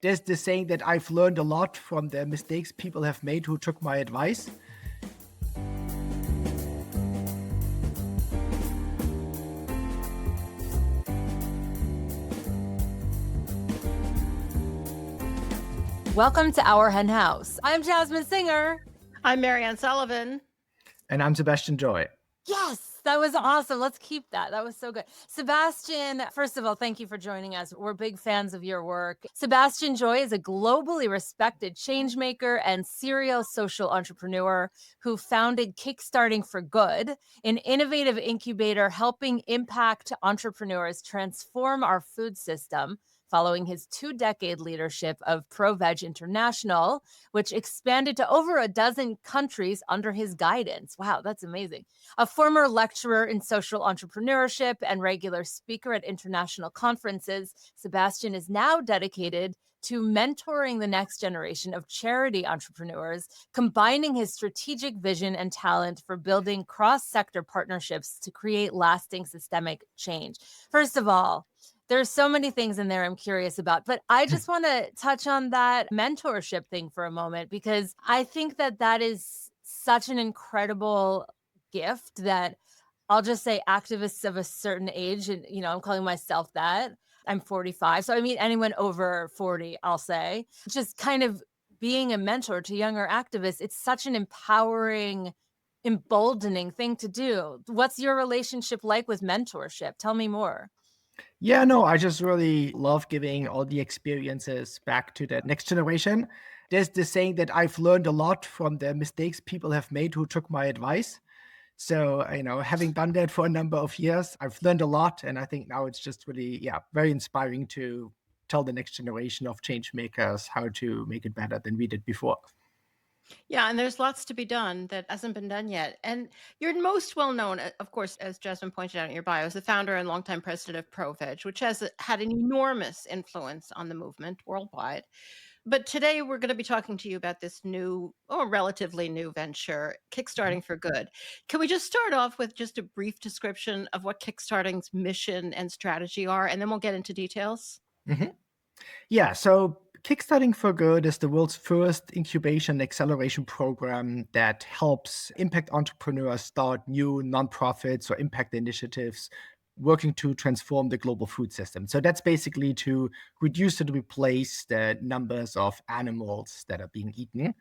There's this saying that I've learned a lot from the mistakes people have made who took my advice. Welcome to Our Hen House. I'm Jasmin Singer. I'm Mariann Sullivan. And I'm Sebastian Joy. Yes, that was awesome. Let's keep that. That was so good. Sebastian, first of all, thank you for joining us. We're big fans of your work. Sebastian Joy is a globally respected changemaker and serial social entrepreneur who founded Kickstarting for Good, an innovative incubator helping impact entrepreneurs transform our food system, following his 2-decade leadership of ProVeg International, which expanded to over a dozen countries under his guidance. Wow, that's amazing. A former lecturer in social entrepreneurship and regular speaker at international conferences, Sebastian is now dedicated to mentoring the next generation of charity entrepreneurs, combining his strategic vision and talent for building cross-sector partnerships to create lasting systemic change. First of all, there's so many things in there I'm curious about, but I just want to touch on that mentorship thing for a moment, because I think that is such an incredible gift that I'll just say activists of a certain age, and I'm calling myself that. I'm 45, so I mean anyone over 40, I'll say. Just kind of being a mentor to younger activists, it's such an empowering, emboldening thing to do. What's your relationship like with mentorship? Tell me more. Yeah, no, I just really love giving all the experiences back to the next generation. There's this saying that I've learned a lot from the mistakes people have made who took my advice. So, having done that for a number of years, I've learned a lot. And I think now it's just really, very inspiring to tell the next generation of change makers how to make it better than we did before. Yeah, and there's lots to be done that hasn't been done yet. And you're most well known, of course, as Jasmin pointed out in your bio, as the founder and longtime president of ProVeg, which has had an enormous influence on the movement worldwide. But today we're going to be talking to you about this new, or relatively new venture, Kickstarting for Good. Can we just start off with just a brief description of what Kickstarting's mission and strategy are, and then we'll get into details? Mhm. Yeah, so Kickstarting for Good is the world's first incubation and acceleration program that helps impact entrepreneurs start new nonprofits or impact initiatives working to transform the global food system. So that's basically to reduce and replace the numbers of animals that are being eaten.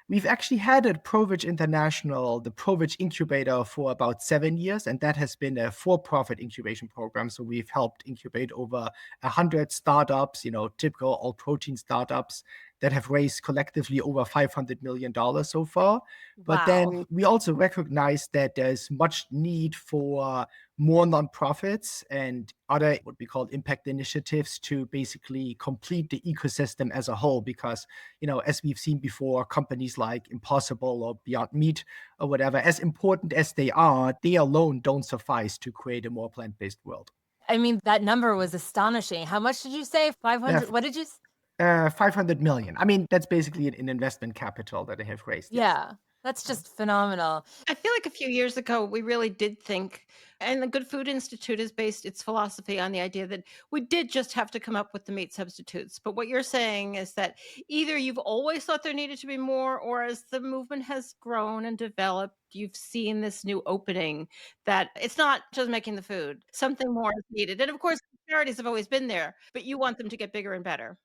We've actually had at ProVeg International, the ProVeg incubator, for about 7 years, and that has been a for-profit incubation program. So we've helped incubate over 100 startups, typical all-protein startups that have raised collectively over $500 million so far. But Wow. then we also recognize that there's much need for more nonprofits and other what we call impact initiatives to basically complete the ecosystem as a whole. Because, as we've seen before, companies like Impossible or Beyond Meat or whatever, as important as they alone don't suffice to create a more plant-based world. I mean, that number was astonishing. How much did you say? 500? What did you? 500 million. I mean, that's basically an investment capital that they have raised. Yes. Yeah, that's just phenomenal. I feel like a few years ago, we really did think, and the Good Food Institute has based its philosophy on the idea that we did just have to come up with the meat substitutes. But what you're saying is that either you've always thought there needed to be more, or as the movement has grown and developed, you've seen this new opening that it's not just making the food, something more is needed. And of course, disparities have always been there, but you want them to get bigger and better.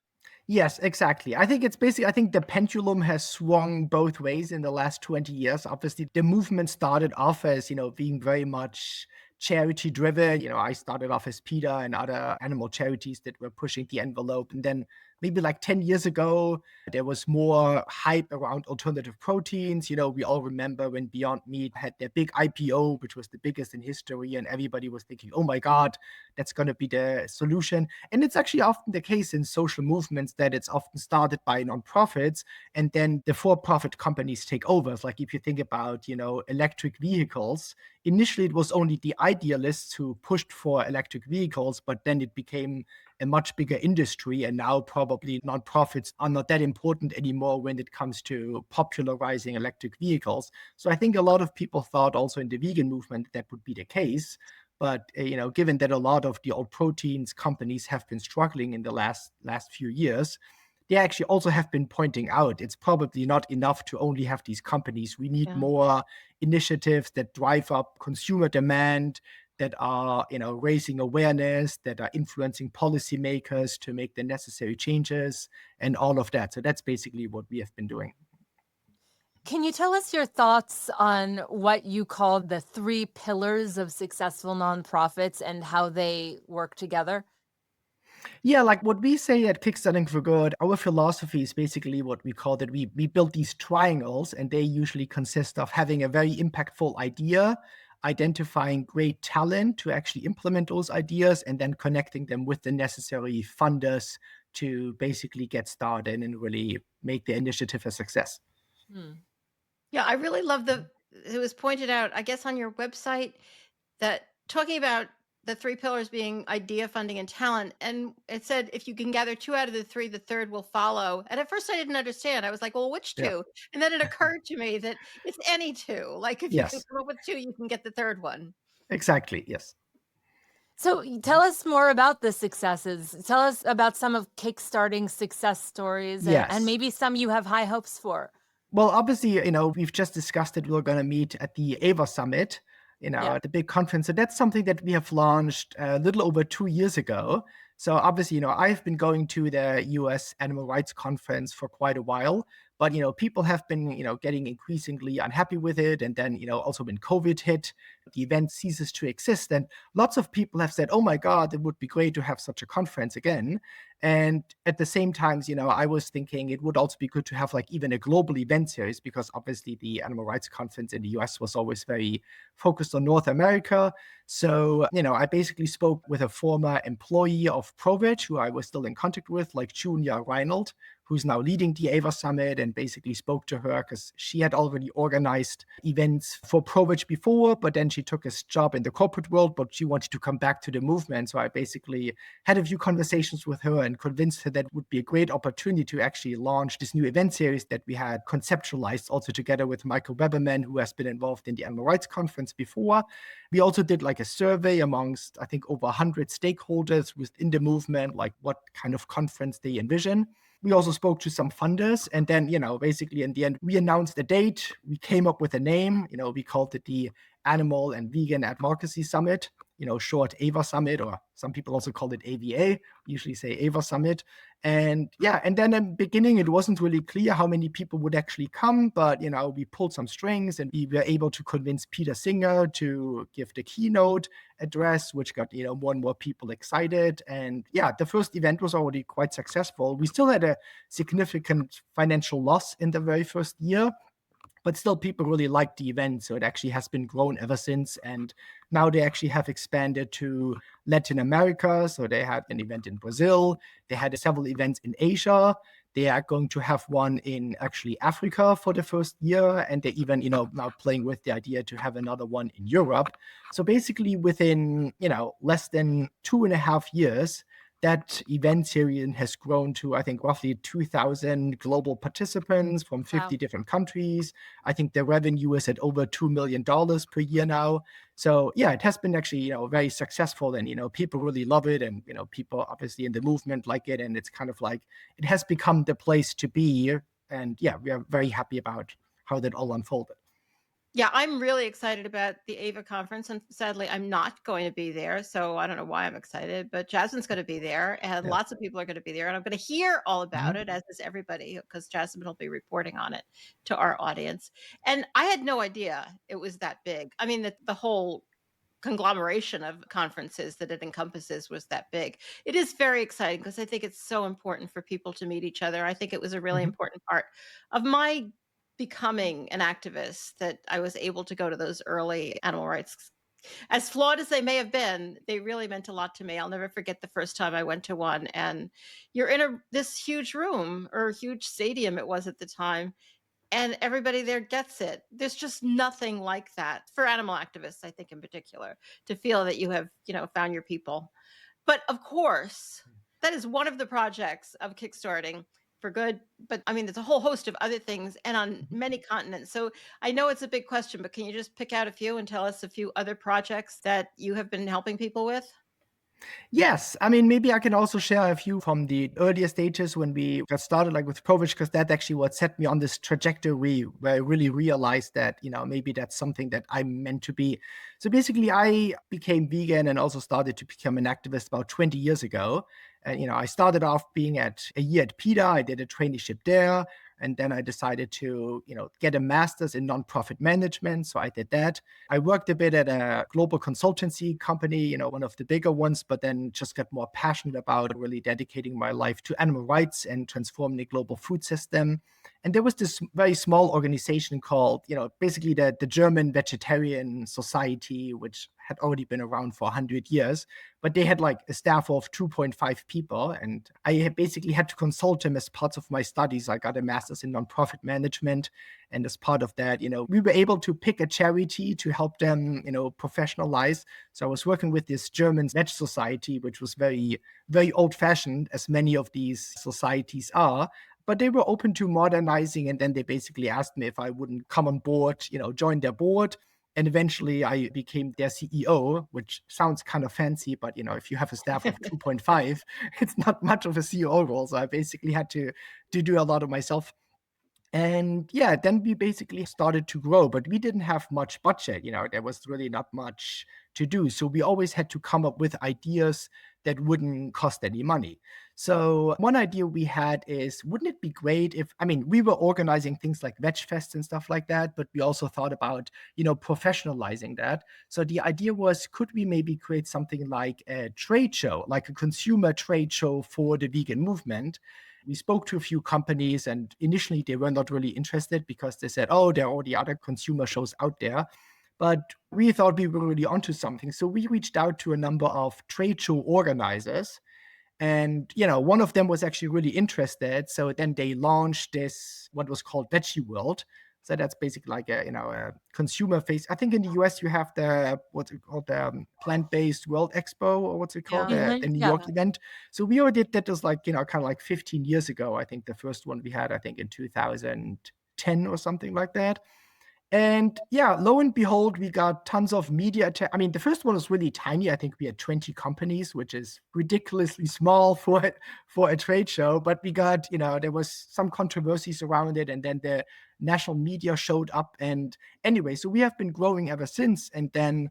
Yes, exactly. I think I think the pendulum has swung both ways in the last 20 years. Obviously, the movement started off as, being very much charity driven. I started off as PETA and other animal charities that were pushing the envelope. And then maybe like 10 years ago, there was more hype around alternative proteins. We all remember when Beyond Meat had their big IPO, which was the biggest in history. And everybody was thinking, oh my God, that's going to be the solution. And it's actually often the case in social movements that it's often started by nonprofits and then the for-profit companies take over. It's like if you think about, electric vehicles, initially it was only the idealists who pushed for electric vehicles, but then it became a much bigger industry. And now probably nonprofits are not that important anymore when it comes to popularizing electric vehicles. So I think a lot of people thought also in the vegan movement that would be the case. But given that a lot of the old proteins companies have been struggling in the last few years, they actually also have been pointing out it's probably not enough to only have these companies. We need Yeah. more initiatives that drive up consumer demand, that are, raising awareness, that are influencing policymakers to make the necessary changes and all of that. So that's basically what we have been doing. Can you tell us your thoughts on what you called the three pillars of successful nonprofits and how they work together? Yeah, like what we say at Kickstarting for Good, our philosophy is basically what we call that we build these triangles, and they usually consist of having a very impactful idea, identifying great talent to actually implement those ideas, and then connecting them with the necessary funders to basically get started and really make the initiative a success. Hmm. Yeah, I really love it was pointed out, I guess, on your website that talking about the three pillars being idea, funding, and talent. And it said if you can gather two out of the three, the third will follow. And at first I didn't understand. I was like, well, which Yeah. two? And then it occurred to me that it's any two. Like if you can Yes, come up with two, you can get the third one. exactly. Yes. So tell us more about the successes. Tell us about some of Kickstarting success stories and Yes. maybe some you have high hopes for. Well, obviously, we've just discussed that we're going to meet at the AVA Summit, Yeah. at the big conference. So that's something that we have launched a little over 2 years ago. So obviously, I've been going to the US Animal Rights Conference for quite a while, but, people have been, getting increasingly unhappy with it. And then, also when COVID hit, the event ceases to exist. And lots of people have said, oh my God, it would be great to have such a conference again. And at the same time, I was thinking it would also be good to have like even a global event series, because obviously the Animal Rights Conference in the US was always very focused on North America. So, I basically spoke with a former employee of ProVeg who I was still in contact with, like Julia Reinhold, who's now leading the AVA Summit, and basically spoke to her because she had already organized events for ProVeg before, but then she took a job in the corporate world, but she wanted to come back to the movement. So I basically had a few conversations with her and convinced her that would be a great opportunity to actually launch this new event series that we had conceptualized also together with Michael Weberman, who has been involved in the Animal Rights Conference before. We also did like a survey amongst, I think, over 100 stakeholders within the movement, like what kind of conference they envision. We also spoke to some funders, and then, basically in the end, we announced a date. We came up with a name. We called it the Animal and Vegan Advocacy Summit, short AVA Summit, or some people also call it AVA. We usually say AVA Summit. And yeah, and then in the beginning, it wasn't really clear how many people would actually come, but, we pulled some strings and we were able to convince Peter Singer to give the keynote address, which got, more and more people excited. And yeah, the first event was already quite successful. We still had a significant financial loss in the very first year, but still people really liked the event. So it actually has been grown ever since. And now they actually have expanded to Latin America. So they had an event in Brazil. They had several events in Asia. They are going to have one in actually Africa for the first year. And they even, now playing with the idea to have another one in Europe. So basically within, less than 2.5 years, that event series has grown to, I think, roughly 2,000 global participants from 50 Wow. different countries. I think the revenue is at over $2 million per year now. So yeah, it has been actually, very successful, and, people really love it. And, people obviously in the movement like it. And it's kind of like, it has become the place to be. And yeah, we are very happy about how that all unfolded. Yeah, I'm really excited about the AVA conference, and sadly, I'm not going to be there. So I don't know why I'm excited, but Jasmine's going to be there, and Yeah. lots of people are going to be there, and I'm going to hear all about Mhm. it, as is everybody, because Jasmine will be reporting on it to our audience. And I had no idea it was that big. I mean, the whole conglomeration of conferences that it encompasses was that big. It is very exciting because I think it's so important for people to meet each other. I think it was a really Mhm. important part of my becoming an activist that I was able to go to those early animal rights. As flawed as they may have been, they really meant a lot to me. I'll never forget the first time I went to one, and you're in this huge room, or huge stadium it was at the time, and everybody there gets it. There's just nothing like that for animal activists, I think, in particular, to feel that you have, found your people. But of course, that is one of the projects of Kickstarting for Good. But I mean, there's a whole host of other things and on Mhm. many continents. So I know it's a big question, but can you just pick out a few and tell us a few other projects that you have been helping people with? Yes. I mean, maybe I can also share a few from the earlier stages when we got started, like with ProVeg, because that's actually what set me on this trajectory where I really realized that, maybe that's something that I'm meant to be. So basically, I became vegan and also started to become an activist about 20 years ago. And, I started off being at a year at PETA. I did a traineeship there. And then I decided to, get a master's in nonprofit management. So I did that. I worked a bit at a global consultancy company, one of the bigger ones, but then just got more passionate about really dedicating my life to animal rights and transforming the global food system. And there was this very small organization called, basically the German Vegetarian Society, which had already been around for 100 years, but they had like a staff of 2.5 people. And I basically had to consult them as part of my studies. I got a master's in nonprofit management. And as part of that, we were able to pick a charity to help them, professionalize. So I was working with this German Veg Society, which was very, very old fashioned, as many of these societies are. But they were open to modernizing. And then they basically asked me if I wouldn't come on board, join their board. And eventually I became their CEO, which sounds kind of fancy, but if you have a staff of 2.5, it's not much of a CEO role. So I basically had to do a lot of myself. And yeah, then we basically started to grow, but we didn't have much budget. There was really not much to do. So we always had to come up with ideas that wouldn't cost any money. So one idea we had is, wouldn't it be great if, I mean, we were organizing things like Veg Fest and stuff like that, but we also thought about, professionalizing that. So the idea was, could we maybe create something like a trade show, like a consumer trade show for the vegan movement? We spoke to a few companies, and initially they were not really interested because they said, oh, there are already other consumer shows out there. But we thought we were really onto something. So we reached out to a number of trade show organizers. And, one of them was actually really interested. So then they launched this, what was called Veggie World. So that's basically like a consumer face. I think in the US you have what's it called, the Plant-Based World Expo, or what's it called, Yeah. the New Yeah. York event. So we already did that was like, kind of like 15 years ago. I think the first one we had, I think in 2010 or something like that. And yeah, lo and behold, we got tons of media. I mean, the first one was really tiny. I think we had 20 companies, which is ridiculously small for a trade show. But we got, there was some controversies around it, and then the national media showed up. And anyway, so we have been growing ever since. And then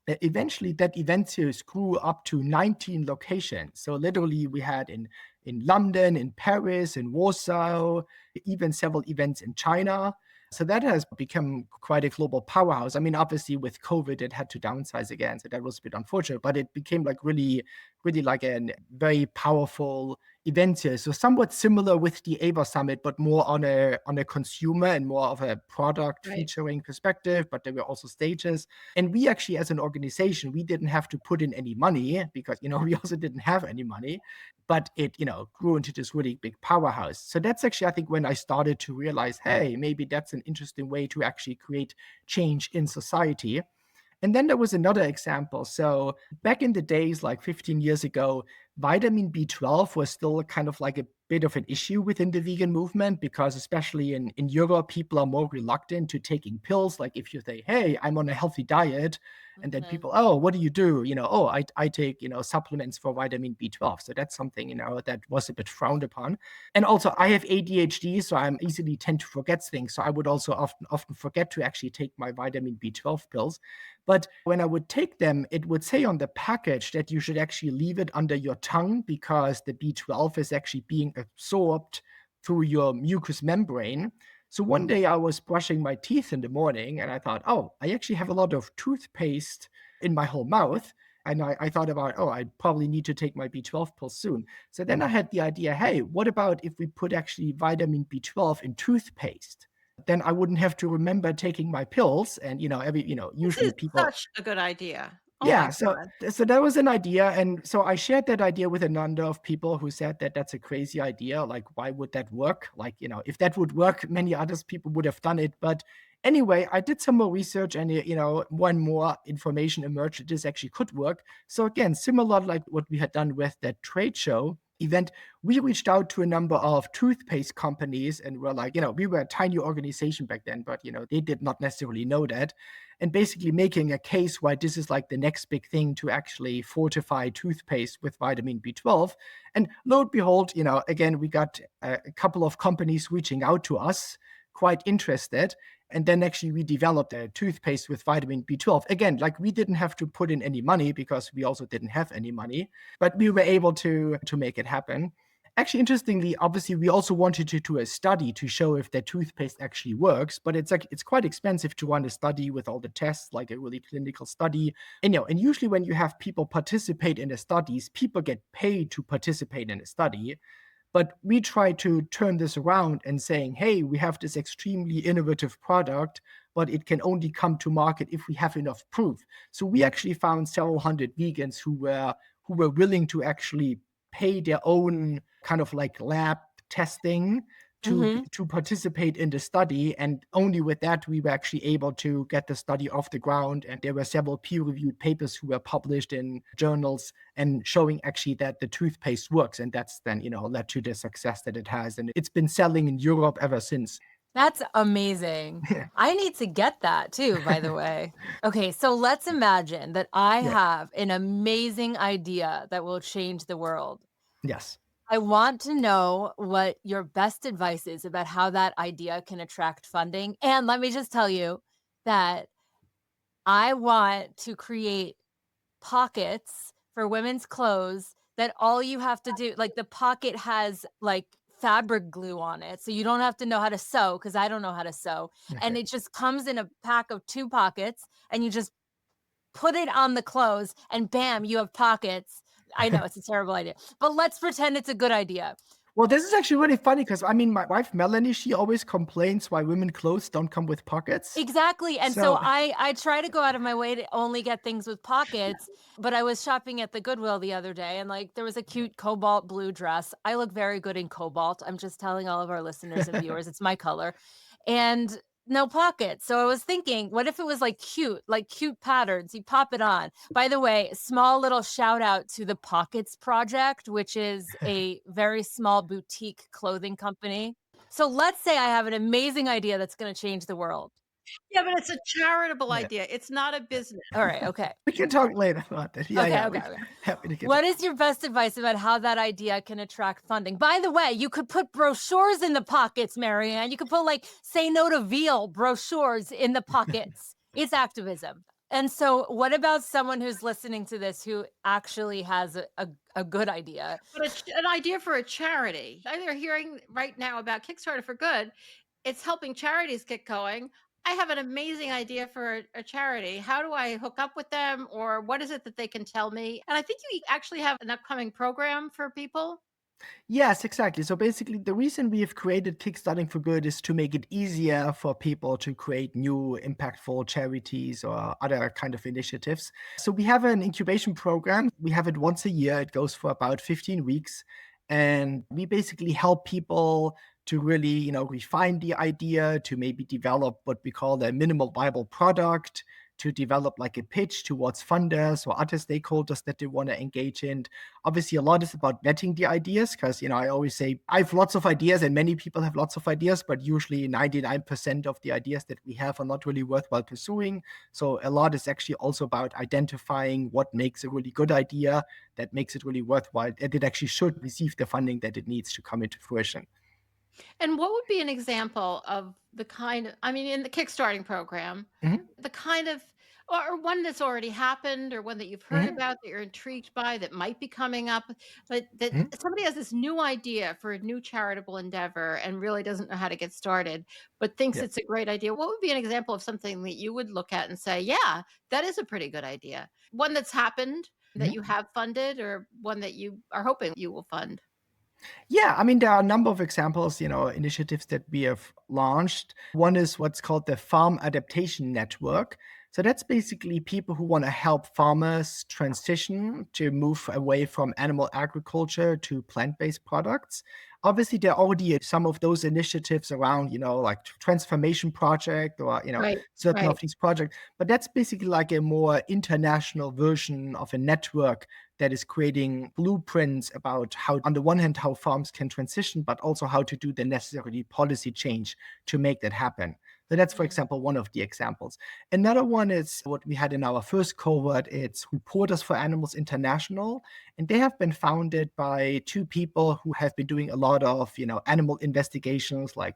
eventually that event series grew up to 19 locations. So literally we had in London, in Paris, in Warsaw, even several events in China. So that has become quite a global powerhouse. I mean, obviously with COVID, it had to downsize again. So that was a bit unfortunate, but it became like really, really like a very powerful event here. So somewhat similar with the AVA Summit, but more on a consumer and more of a product Right. featuring perspective, but there were also stages. And we actually, as an organization, we didn't have to put in any money because, we also didn't have any money, but it, grew into this really big powerhouse. So that's actually, I think, when I started to realize, hey, maybe that's an interesting way to actually create change in society. And then there was another example. So back in the days, like 15 years ago, vitamin B12 was still kind of like a bit of an issue within the vegan movement because especially in Europe, people are more reluctant to taking pills. Like if you say, hey, I'm on a healthy diet, and then Mhm. people, oh, what do you do? Oh, I take, supplements for vitamin B12. So that's something, that was a bit frowned upon. And also I have ADHD, so I'm easily tend to forget things. So I would also often forget to actually take my vitamin B12 pills. But when I would take them, it would say on the package that you should actually leave it under your tongue because the B12 is actually being absorbed through your mucous membrane. So one day I was brushing my teeth in the morning and I thought, oh, I actually have a lot of toothpaste in my whole mouth. And I thought about, oh, I probably need to take my B12 pills soon. So then I had the idea, hey, what about if we put actually vitamin B12 in toothpaste? Then I wouldn't have to remember taking my pills. And, This usually is people, such a good idea. Oh my yeah, so God. so that was an idea, and so I shared that idea with a number of people who said that that's a crazy idea. Like, why would that work? Like, if that would work, many others people would have done it. But anyway, I did some more research, and more and more information emerged that this actually could work. So again, similar like what we had done with that trade show. event, we reached out to a number of toothpaste companies and were like, we were a tiny organization back then, but they did not necessarily know that. And basically making a case why this is like the next big thing to actually fortify toothpaste with vitamin B12. And lo and behold, again, we got a couple of companies reaching out to us, quite interested. And then actually we developed a toothpaste with vitamin B12. Again, like we didn't have to put in any money because we also didn't have any money, but we were able to make it happen. Actually, interestingly, obviously, we also wanted to do a study to show if the toothpaste actually works, but it's quite expensive to run a study with all the tests, like a really clinical study. And usually when you have people participate in the studies, people get paid to participate in a study. But we try to turn this around and saying, hey, we have this extremely innovative product, but it can only come to market if we have enough proof. So we actually found several hundred vegans who were willing to actually pay their own kind of like lab testing Hmm. to participate in the study. And only with that, we were actually able to get the study off the ground. And there were several peer-reviewed papers who were published in journals and showing actually that the toothpaste works. And that's then, led to the success that it has. And it's been selling in Europe ever since. That's amazing. I need to get that too, by the way. Okay, so let's imagine that I Yeah. have an amazing idea that will change the world. Yes. I want to know what your best advice is about how that idea can attract funding. And let me just tell you that I want to create pockets for women's clothes that all you have to do, like the pocket has like fabric glue on it. So you don't have to know how to sew because I don't know how to sew. Okay. And it just comes in a pack of 2 pockets and you just put it on the clothes and bam, you have pockets. I know it's a terrible idea, but let's pretend it's a good idea. Well, this is actually really funny because I mean, my wife Melanie, she always complains why women clothes don't come with pockets. Exactly, and so So I try to go out of my way to only get things with pockets, but I was shopping at the Goodwill the other day, and, like, there was a cute cobalt blue dress. I look very good in cobalt. I'm just telling all of our listeners and viewers, it's my color, and no pockets. So I was thinking, what if it was, like, cute patterns? You pop it on. By the way, small little shout out to the Pockets Project, which is a very small boutique clothing company. So let's say I have an amazing idea that's gonna change the world. Yeah, but it's a charitable yeah. idea. It's not a business. All right, okay. We can talk later about that. Yeah, Okay, yeah. okay, okay. Happy to give What it. is your best advice about how that idea can attract funding? By the way, you could put brochures in the pockets, Marianne. You could put like "Say No to Veal" brochures in the pockets. It's activism. And so, what about someone who's listening to this who actually has a good idea? But an idea for a charity. They're hearing right now about Kickstarter for Good. It's helping charities get going. I have an amazing idea for a charity. How do I hook up with them, or what is it that they can tell me? And I think you actually have an upcoming program for people. Yes, exactly. So basically, the reason we have created Kickstarting for Good is to make it easier for people to create new impactful charities or other kind of initiatives. So we have an incubation program. We have it once a year. It goes for about 15 weeks. And we basically help people to really, refine the idea, to maybe develop what we call a minimal viable product, to develop like a pitch towards funders or other stakeholders that they want to engage in. Obviously, a lot is about vetting the ideas because, I always say I have lots of ideas and many people have lots of ideas, but usually 99% of the ideas that we have are not really worthwhile pursuing. So a lot is actually also about identifying what makes a really good idea that makes it really worthwhile and it actually should receive the funding that it needs to come into fruition. And what would be an example of the kind of, I mean, in the Kickstarting program, Mhm, the kind of, or one that's already happened, or one that you've heard mhm, about that you're intrigued by that might be coming up, but that mhm, somebody has this new idea for a new charitable endeavor and really doesn't know how to get started, but thinks yeah. it's a great idea. What would be an example of something that you would look at and say, yeah, that is a pretty good idea? One that's happened that Mhm. you have funded, or one that you are hoping you will fund? Yeah, I mean, there are a number of examples, initiatives that we have launched. One is what's called the Farm Adaptation Network. So that's basically people who want to help farmers transition to move away from animal agriculture to plant-based products. Obviously, there are already some of those initiatives around, like Transformation Project or, Right, certain right. of these projects. But that's basically like a more international version of a network that is creating blueprints about how, on the one hand, how farms can transition, but also how to do the necessary policy change to make that happen. So that's, for example, one of the examples. Another one is what we had in our first cohort. It's Reporters for Animals International, and they have been founded by two people who have been doing a lot of, animal investigations, like,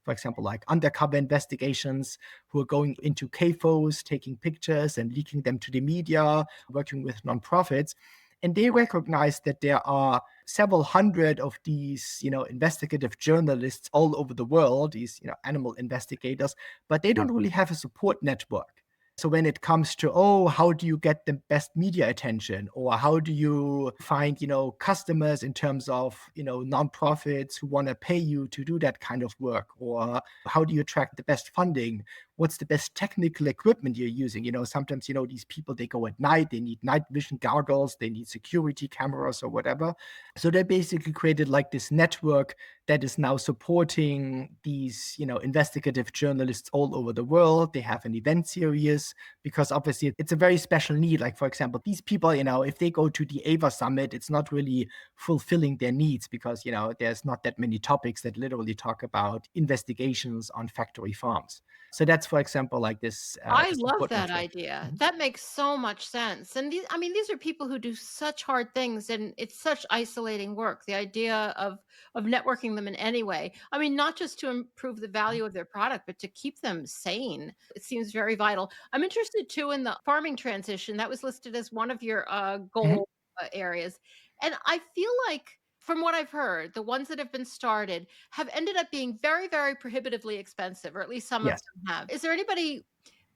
for example, like undercover investigations, who are going into CAFOs, taking pictures and leaking them to the media, working with nonprofits. And they recognize that there are several hundred of these, investigative journalists all over the world, these, animal investigators, but they don't really have a support network. So when it comes to, oh, how do you get the best media attention, or how do you find, customers in terms of, nonprofits who want to pay you to do that kind of work, or how do you attract the best funding? What's the best technical equipment you're using? Sometimes, these people, they go at night, they need night vision goggles, they need security cameras or whatever. So they basically created like this network that is now supporting these, investigative journalists all over the world. They have an event series because obviously it's a very special need. Like, for example, these people, if they go to the AVA Summit, it's not really fulfilling their needs because, there's not that many topics that literally talk about investigations on factory farms. So that's, for example, like I this love support that network. idea. Mhm. That makes so much sense. And these are people who do such hard things, and it's such isolating work. The idea of networking them in any way. I mean, not just to improve the value of their product, but to keep them sane. It seems very vital. I'm interested too in the farming transition. That was listed as one of your Mhm. goal areas. And I feel like from what I've heard, the ones that have been started have ended up being very, very prohibitively expensive, or at least some of Yes. them have. Is there anybody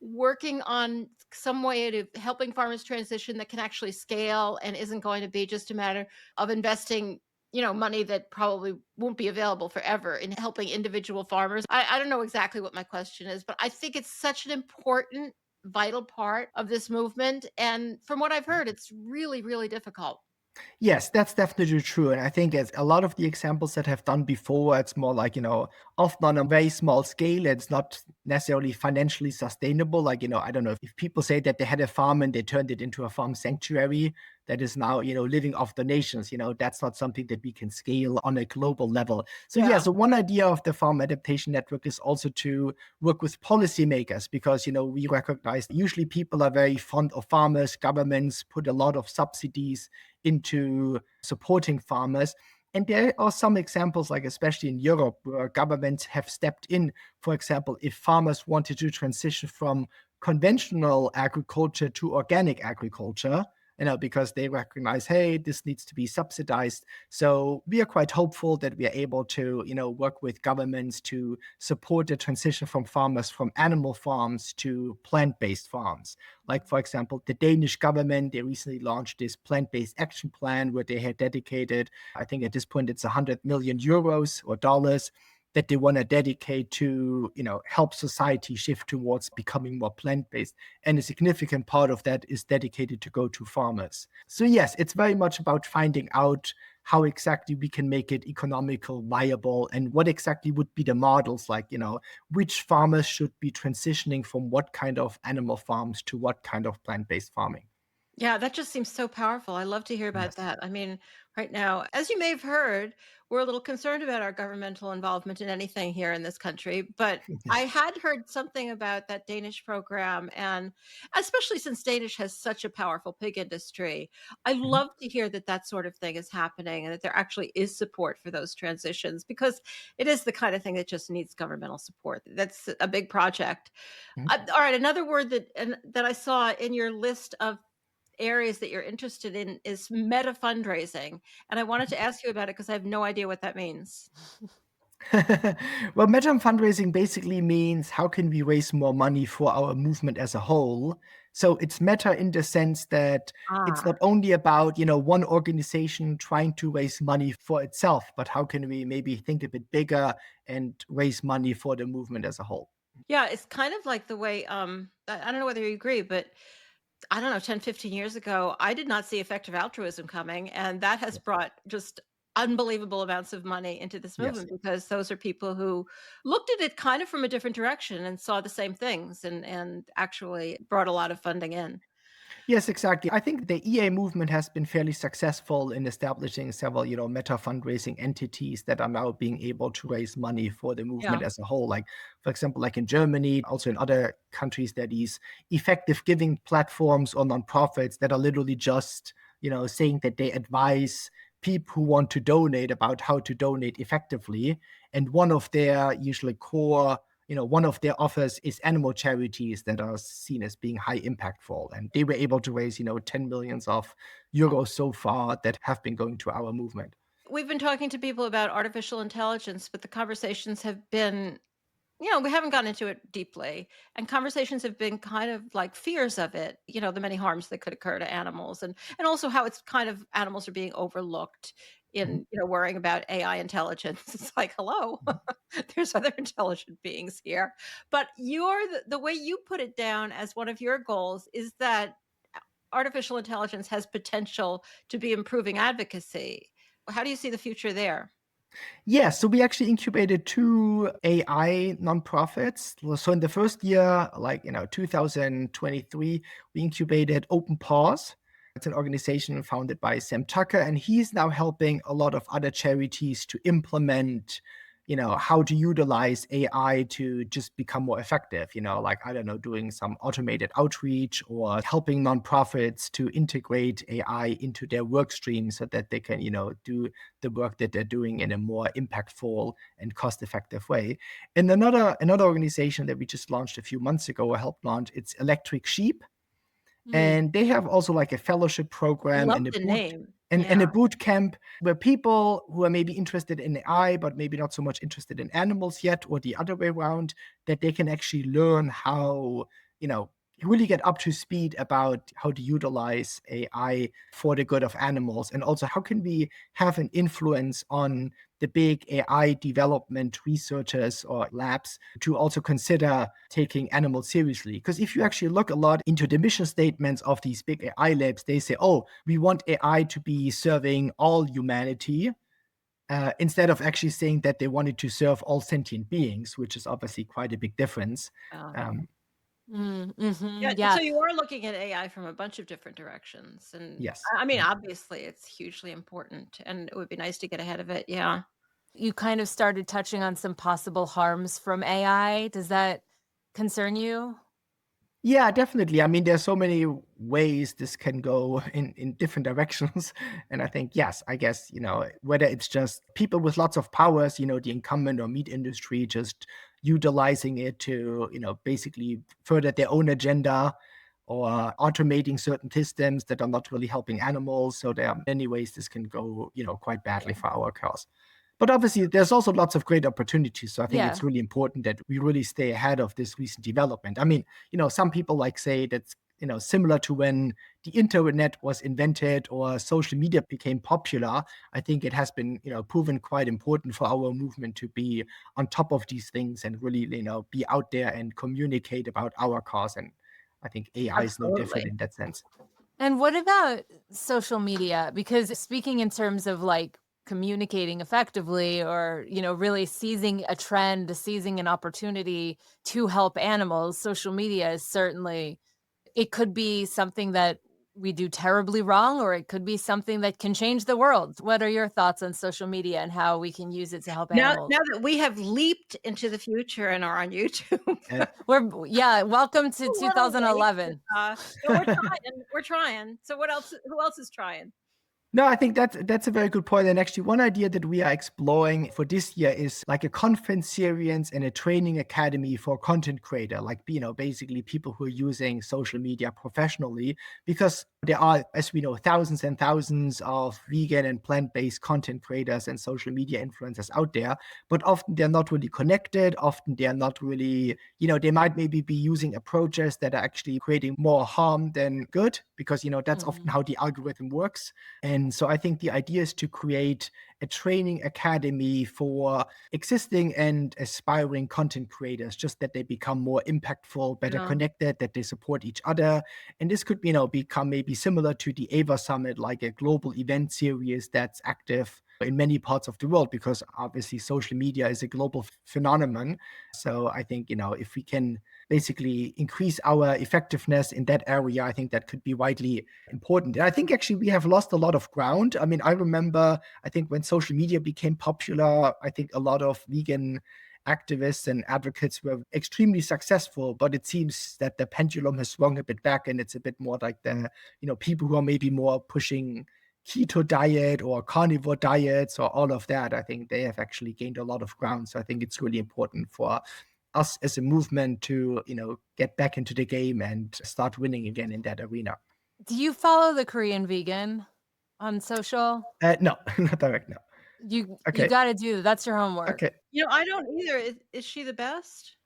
working on some way to helping farmers transition that can actually scale and isn't going to be just a matter of investing, money that probably won't be available forever in helping individual farmers? I don't know exactly what my question is, but I think it's such an important, vital part of this movement. And from what I've heard, it's really, really difficult. Yes, that's definitely true. And I think as a lot of the examples that have done before, it's more like, often on a very small scale. It's not necessarily financially sustainable. Like, I don't know if people say that they had a farm and they turned it into a farm sanctuary that is now, living off donations, that's not something that we can scale on a global level. So yeah, Yeah. so one idea of the Farm Adaptation Network is also to work with policymakers because, we recognize usually people are very fond of farmers, governments put a lot of subsidies into supporting farmers. And there are some examples, like especially in Europe, where governments have stepped in. For example, if farmers wanted to transition from conventional agriculture to organic agriculture, because they recognize, hey, this needs to be subsidized. So we are quite hopeful that we are able to, work with governments to support the transition from farmers from animal farms to plant-based farms. Like, for example, the Danish government, they recently launched this plant-based action plan where they had dedicated, I think at this point it's 100 million euros or dollars that they want to dedicate to, help society shift towards becoming more plant-based. And a significant part of that is dedicated to go to farmers. So yes, it's very much about finding out how exactly we can make it economical, viable, and what exactly would be the models, like, which farmers should be transitioning from what kind of animal farms to what kind of plant-based farming. Yeah, that just seems so powerful. I love to hear about Yes. that. I mean, right now, as you may have heard, we're a little concerned about our governmental involvement in anything here in this country. But I Yes. had heard something about that Danish program, and especially since Danish has such a powerful pig industry, I Mhm. love to hear that that sort of thing is happening and that there actually is support for those transitions because it is the kind of thing that just needs governmental support. That's a big project. Mhm. All right, another word that I saw in your list of areas that you're interested in is meta fundraising. And I wanted to ask you about it because I have no idea what that means. Well, meta fundraising basically means how can we raise more money for our movement as a whole. So it's meta in the sense that it's Ah, not only about, one organization trying to raise money for itself, but how can we maybe think a bit bigger and raise money for the movement as a whole. yeah, it's kind of like the way I don't know whether you agree, but I don't know, 10, 15 years ago, I did not see effective altruism coming. And that has Yes. brought just unbelievable amounts of money into this Yes. movement because those are people who looked at it kind of from a different direction and saw the same things and actually brought a lot of funding in. Yes, exactly. I think the EA movement has been fairly successful in establishing several, meta fundraising entities that are now being able to raise money for the movement Yeah. as a whole. Like, for example, like in Germany, also in other countries, there are these effective giving platforms or nonprofits that are literally just, saying that they advise people who want to donate about how to donate effectively. And one of their usually core one of their offers is animal charities that are seen as being high impactful. And they were able to raise, 10 millions of euros so far that have been going to our movement. We've been talking to people about artificial intelligence, but the conversations have been, we haven't gotten into it deeply. And conversations have been kind of like fears of it, the many harms that could occur to animals, and also how it's kind of animals are being overlooked Mhm. in, worrying about AI intelligence. It's like, hello, Mhm. there's other intelligent beings here. But the way you put it down as one of your goals is that artificial intelligence has potential to be improving advocacy. How do you see the future there? Yeah, so we actually incubated two AI nonprofits. So in the first year, like 2023, we incubated Open Paws. It's an organization founded by Sam Tucker, and he's now helping a lot of other charities to implement, how to utilize AI to just become more effective. Like, I don't know, doing some automated outreach or helping nonprofits to integrate AI into their work stream so that they can, do the work that they're doing in a more impactful and cost-effective way. And another organization that we just launched a few months ago, or helped launch, it's Electric Sheep, Mm, and they have also like a fellowship program Love and a the boot name. and Yeah. a boot camp where people who are maybe interested in AI but maybe not so much interested in animals yet, or the other way around, that they can actually learn how, you know, really get up to speed about how to utilize AI for the good of animals, and also how can we have an influence on the big AI development researchers or labs to also consider taking animals seriously. Because if you actually look a lot into the mission statements of these big AI labs, they say, oh, we want AI to be serving all humanity. Instead of actually saying that they wanted to serve all sentient beings, which is obviously quite a big difference. Oh. Um, Yeah, yeah. so you are looking at AI from a bunch of different directions, and yes. I mean, obviously, it's hugely important, and it would be nice to get ahead of it. Yeah. You kind of started touching on some possible harms from AI. Does that concern you? Yeah, definitely. I mean, there's so many ways this can go in different directions. And I think, yes, I guess, whether it's just people with lots of powers, the incumbent or meat industry, just utilizing it to, basically further their own agenda, or automating certain systems that are not really helping animals. So there are many ways this can go, quite badly for our cause. But obviously, there's also lots of great opportunities. So I think Yeah. it's really important that we really stay ahead of this recent development. I mean, some people like say that's, similar to when the internet was invented or social media became popular. I think it has been, proven quite important for our movement to be on top of these things and really, be out there and communicate about our cause. And I think AI is no different Absolutely. in that sense. And what about social media? Because speaking in terms of like communicating effectively or, really seizing a trend, seizing an opportunity to help animals, social media is certainly, it could be something that we do terribly wrong, or it could be something that can change the world. What are your thoughts on social media and how we can use it to help Now animals? that we have leaped into the future and are on YouTube, Uh, Yeah, welcome to a little late, 2011. but we're trying. We're trying. So what else? Who else is trying? No, I think that's a very good point. And actually, one idea that we are exploring for this year is like a conference series and a training academy for content creator, like basically people who are using social media professionally, because there are, as we know, thousands and thousands of vegan and plant-based content creators and social media influencers out there, but often they're not really connected. Often they're not really, they might maybe be using approaches that are actually creating more harm than good, because that's often Mhm. how the algorithm works. And so I think the idea is to create a training academy for existing and aspiring content creators, just that they become more impactful, better Yeah. connected, that they support each other. And this could, become maybe similar to the AVA Summit, like a global event series that's active in many parts of the world, because obviously social media is a global phenomenon. So I think, if we can basically increase our effectiveness in that area, I think that could be widely important. And I think actually we have lost a lot of ground. I mean, I remember, I think when social media became popular, I think a lot of vegan activists and advocates were extremely successful, but it seems that the pendulum has swung a bit back, and it's a bit more like the, people who are maybe more pushing keto diet or carnivore diets or all of that. I think they have actually gained a lot of ground. So I think it's really important for us as a movement to, get back into the game and start winning again in that arena. Do you follow the Korean vegan on social? No, not direct. No. You Okay. got to do that's your homework. Okay. I don't either. Is she the best?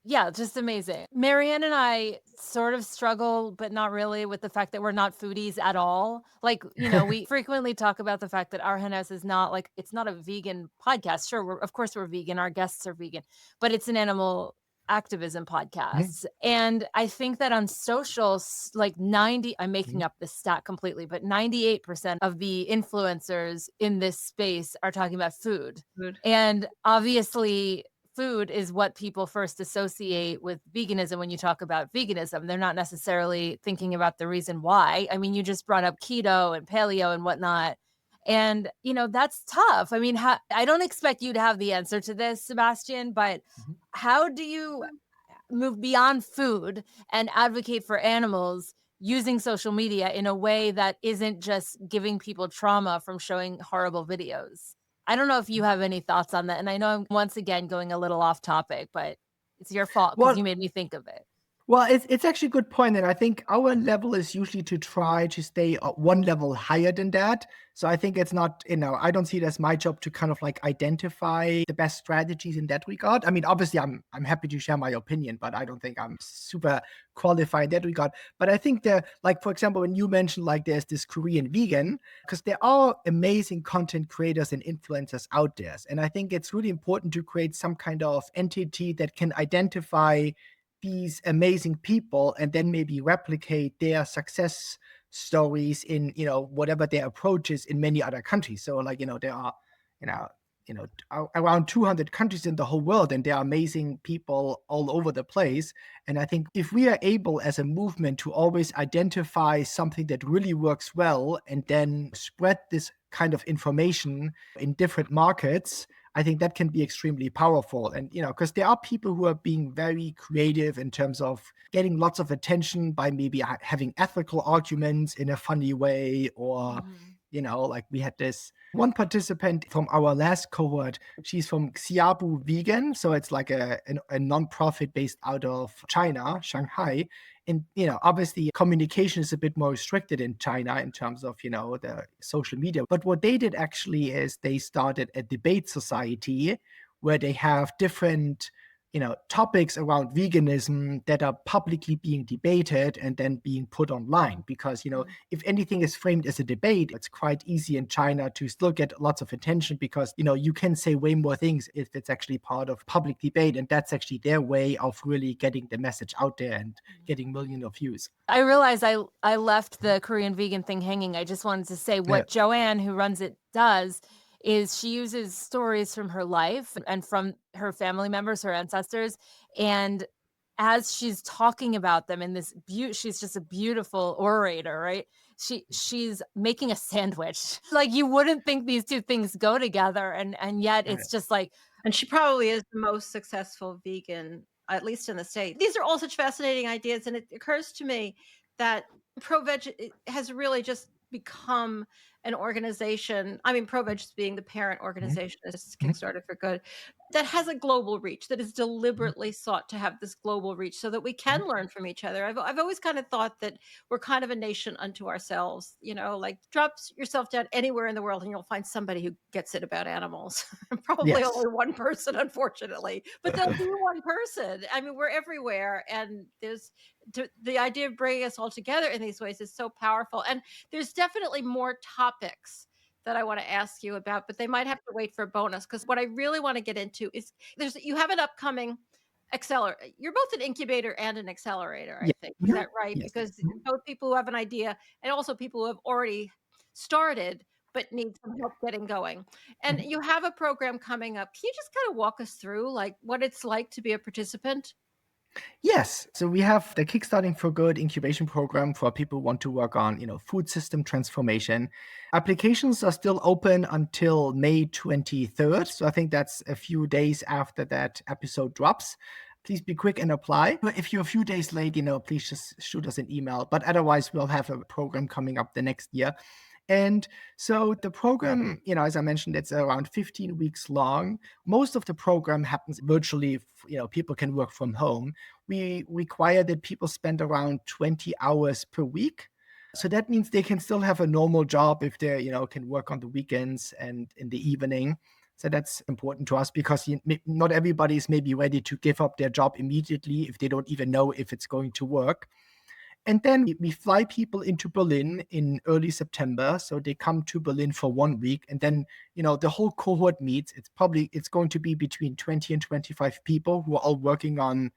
Yeah, just amazing. Mariann and I sort of struggle, but not really, with the fact that we're not foodies at all. Like, we frequently talk about the fact that Our Hen House is not like, it's not a vegan podcast. Sure, of course we're vegan. Our guests are vegan, but it's an animal activism Mhm. podcast. And I think that on socials, like 90, I'm making Mhm. up this stat completely, but 98% of the influencers in this space are talking about food. Good. And obviously, food is what people first associate with veganism when you talk about veganism. They're not necessarily thinking about the reason why. I mean, you just brought up keto and paleo and whatnot. And, that's tough. I mean, I don't expect you to have the answer to this, Sebastian, but Mhm. how do you move beyond food and advocate for animals using social media in a way that isn't just giving people trauma from showing horrible videos? I don't know if you have any thoughts on that. And I know I'm once again going a little off topic, but it's your fault because you Well, made me think of it. Well, it's actually a good point, and I think our level is usually to try to stay one level higher than that. So I think it's not, I don't see it as my job to kind of like identify the best strategies in that regard. I mean, obviously, I'm happy to share my opinion, but I don't think I'm super qualified in that regard. But I think like, for example, when you mentioned like there's this Korean vegan, because there are amazing content creators and influencers out there, and I think it's really important to create some kind of entity that can identify these amazing people and then maybe replicate their success stories in, whatever their approach is in many other countries. So like, there are, you know around 200 countries in the whole world, and there are amazing people all over the place. And I think if we are able as a movement to always identify something that really works well and then spread this kind of information in different markets, I think that can be extremely powerful. And, because there are people who are being very creative in terms of getting lots of attention by maybe having ethical arguments in a funny way, or, Mhm. like we had this one participant from our last cohort. She's from Xiabu Vegan. So it's like a nonprofit based out of China, Shanghai. And, obviously communication is a bit more restricted in China in terms of, the social media. But what they did actually is they started a debate society where they have different, topics around veganism that are publicly being debated and then being put online. Because, Mm. if anything is framed as a debate, it's quite easy in China to still get lots of attention, because, you can say way more things if it's actually part of public debate. And that's actually their way of really getting the message out there and getting millions of views. I realized I left the Korean vegan thing hanging. I just wanted to say Yeah. what Joanne, who runs it, does is she uses stories from her life and from her family members, her ancestors, and as she's talking about them in this she's just a beautiful orator, right? She's making a sandwich. Like you wouldn't think these two things go together, and yet Yeah. it's just like And she probably is the most successful vegan, at least in the state. These are all such fascinating ideas, and it occurs to me that ProVeg has really just become an organization. I mean, ProVeg being the parent Mhm. organization is Mhm. Kickstarted for Good, that has a global reach, that is Mhm. deliberately sought to have this global reach so that we Mhm. can learn from each other. I've always kind of thought that we're kind of a nation unto ourselves, like drop yourself down anywhere in the world and you'll find somebody who gets it about animals. Probably Yes. only one person, unfortunately, but there'll be one person. I mean, we're everywhere, and the idea of bringing us all together in these ways is so powerful. And there's definitely more topics that I want to ask you about, but they might have to wait for a bonus, because what I really want to get into is you have an upcoming accelerator. You're both an incubator and an accelerator, I Yeah. think. Is Mhm. that right? Yes. Because Mhm. both people who have an idea and also people who have already started, but need some help getting going. And you have a program coming up. Can you just kind of walk us through like what it's like to be a participant? Yes. So we have the Kickstarting for Good incubation program for people who want to work on, food system transformation. Applications are still open until May 23rd. So I think that's a few days after that episode drops. Please be quick and apply. But if you're a few days late, please just shoot us an email. But otherwise, we'll have a program coming up the next year. And so the program, as I mentioned, it's around 15 weeks long. Most of the program happens virtually. People can work from home. We require that people spend around 20 hours per week. So that means they can still have a normal job if they, can work on the weekends and in the evening. So that's important to us because not everybody is maybe ready to give up their job immediately if they don't even know if it's going to work. And then we fly people into Berlin in early September. So they come to Berlin for 1 week. And then, the whole cohort meets. It's going to be between 20 and 25 people who are all working on,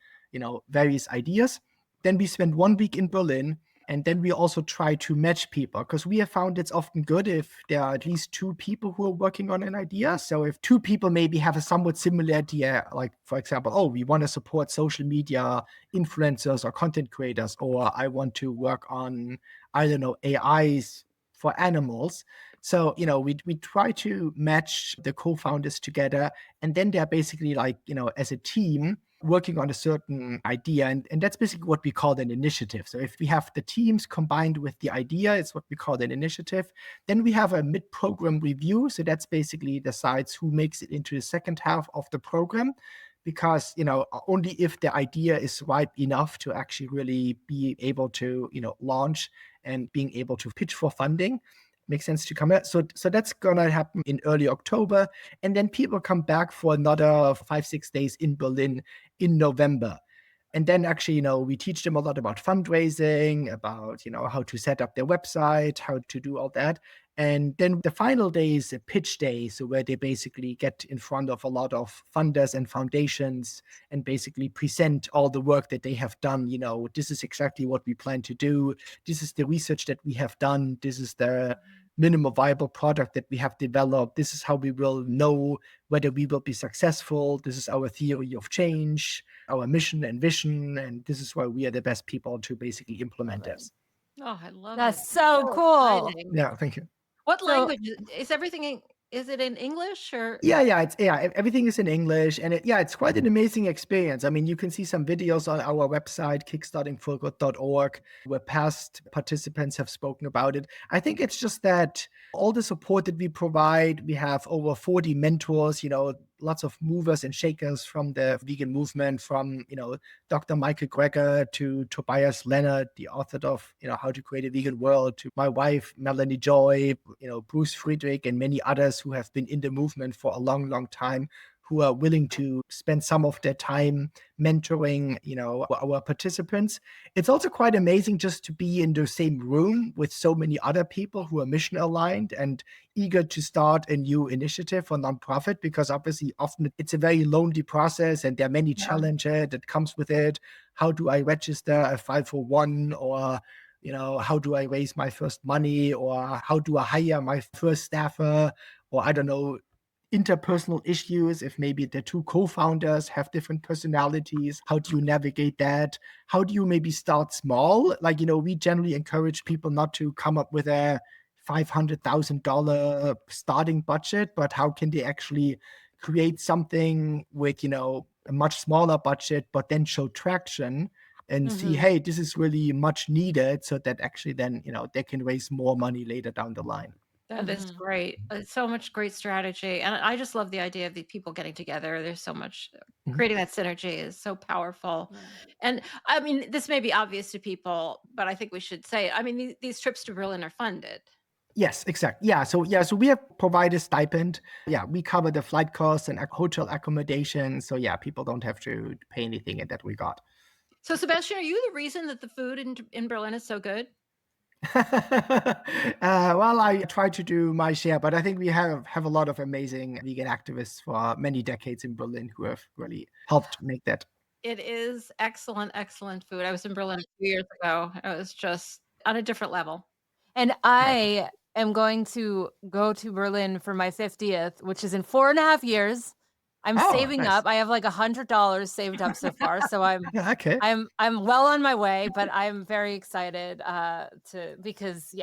various ideas. Then we spend 1 week in Berlin. And then we also try to match people because we have found it's often good if there are at least two people who are working on an idea. So if two people maybe have a somewhat similar idea, like, for example, oh, we want to support social media influencers or content creators, or I want to work on, I don't know, AIs for animals. So, we try to match the co-founders together, and then they're basically like, as a team working on a certain idea. And that's basically what we call an initiative. So if we have the teams combined with the idea, it's what we call an initiative. Then we have a mid-program review. So that's basically decides who makes it into the second half of the program. Because, only if the idea is ripe enough to actually really be able to, launch and being able to pitch for funding, makes sense to come out. So that's gonna happen in early October. And then people come back for another 5-6 days in Berlin in November. And then actually, we teach them a lot about fundraising, about, how to set up their website, how to do all that. And then the final day is a pitch day. So where they basically get in front of a lot of funders and foundations and basically present all the work that they have done. This is exactly what we plan to do. This is the research that we have done. This is the minimum viable product that we have developed. This is how we will know whether we will be successful. This is our theory of change, our mission and vision, and this is why we are the best people to basically implement this. Oh, I love it. That's so cool. Exciting. Yeah, thank you. What So- language is everything is it in English or Yeah, everything is in English, and it's quite an amazing experience. I mean, you can see some videos on our website, kickstartingforgood.org, where past participants have spoken about it. I think it's just that all the support that we provide, we have over 40 mentors, lots of movers and shakers from the vegan movement, from, Dr. Michael Greger to Tobias Leonard, the author of, How to Create a Vegan World, to my wife, Melanie Joy, Bruce Friedrich, and many others who have been in the movement for a long, long time, who are willing to spend some of their time mentoring, our participants. It's also quite amazing just to be in the same room with so many other people who are mission aligned and eager to start a new initiative for nonprofit, because obviously often it's a very lonely process and there are many challenges that comes with it. How do I register a 501, or how do I raise my first money, or how do I hire my first staffer, or I don't know, interpersonal issues, if maybe the two co-founders have different personalities, how do you navigate that? How do you maybe start small? Like, we generally encourage people not to come up with a $500,000 starting budget, but how can they actually create something with, a much smaller budget, but then show traction and see, hey, this is really much needed, so that actually then, they can raise more money later down the line. That is great. It's so much great strategy. And I just love the idea of the people getting together. There's so much creating that synergy is so powerful. And I mean, this may be obvious to people, but I think we should say, I mean, these trips to Berlin are funded. Yes, exactly. So we have provided stipend. Yeah, we cover the flight costs and hotel accommodation. So people don't have to pay anything in that regard. So Sebastian, are you the reason that the food in Berlin is so good? Well, I try to do my share, but I think we have a lot of amazing vegan activists for many decades in Berlin who have really helped make that. It is excellent, excellent food. I was in Berlin a few years ago. It was just on a different level. And I am going to go to Berlin for my 50th, which is in 4.5 years. I'm Oh, saving nice. up. I have like $100 saved up so far. So Okay. I'm well on my way, but I'm very excited because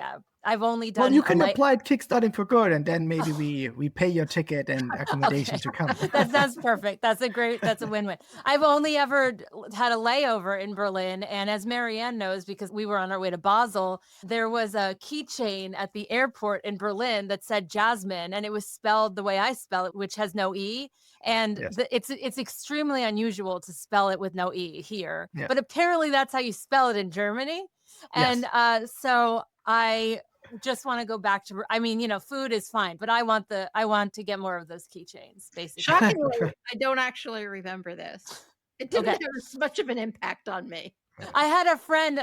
I've only Well, done you a can apply at Kickstarting for good, and then maybe we pay your ticket and accommodation Okay. to come. That's perfect. That's a win-win. I've only ever had a layover in Berlin. And as Marianne knows, because we were on our way to Basel, there was a keychain at the airport in Berlin that said Jasmin, and it was spelled the way I spell it, which has no E. And Yes. it's extremely unusual to spell it with no E here. Yeah. But apparently that's how you spell it in Germany. And Yes. so I just want to go back to, I mean, food is fine, but I want to get more of those keychains, basically. Shockingly, I don't actually remember this. It didn't Okay. have as much of an impact on me. I had our friend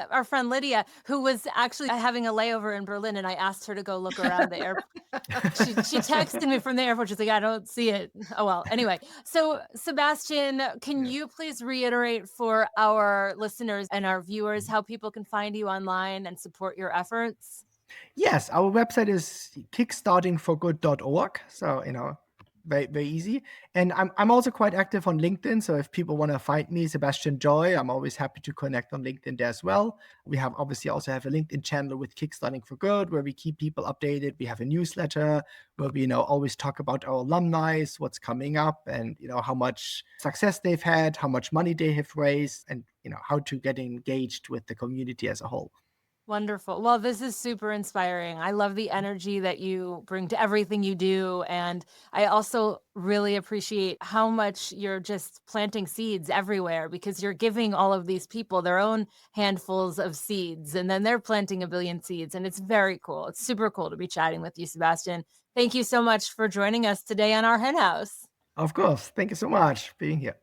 Lydia, who was actually having a layover in Berlin, and I asked her to go look around the airport. She texted me from the airport. She's like, I don't see it. Oh, well, anyway. So Sebastian, can you please reiterate for our listeners and our viewers how people can find you online and support your efforts? Yes, our website is kickstartingforgood.org. So, very, very easy. And I'm also quite active on LinkedIn. So if people want to find me, Sebastian Joy, I'm always happy to connect on LinkedIn there as well. We have obviously also have a LinkedIn channel with Kickstarting for Good, where we keep people updated. We have a newsletter where we, always talk about our alumni, what's coming up, and how much success they've had, how much money they have raised, and how to get engaged with the community as a whole. Wonderful. Well, this is super inspiring. I love the energy that you bring to everything you do. And I also really appreciate how much you're just planting seeds everywhere, because you're giving all of these people their own handfuls of seeds, and then they're planting a billion seeds. And it's very cool. It's super cool to be chatting with you, Sebastian. Thank you so much for joining us today on our hen house. Of course. Thank you so much for being here.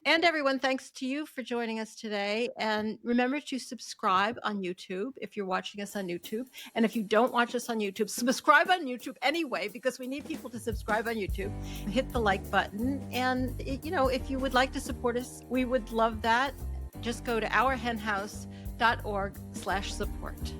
And everyone, thanks to you for joining us today. And remember to subscribe on YouTube if you're watching us on YouTube. And if you don't watch us on YouTube, subscribe on YouTube anyway, because we need people to subscribe on YouTube. Hit the like button. And, if you would like to support us, we would love that. Just go to ourhenhouse.org/support.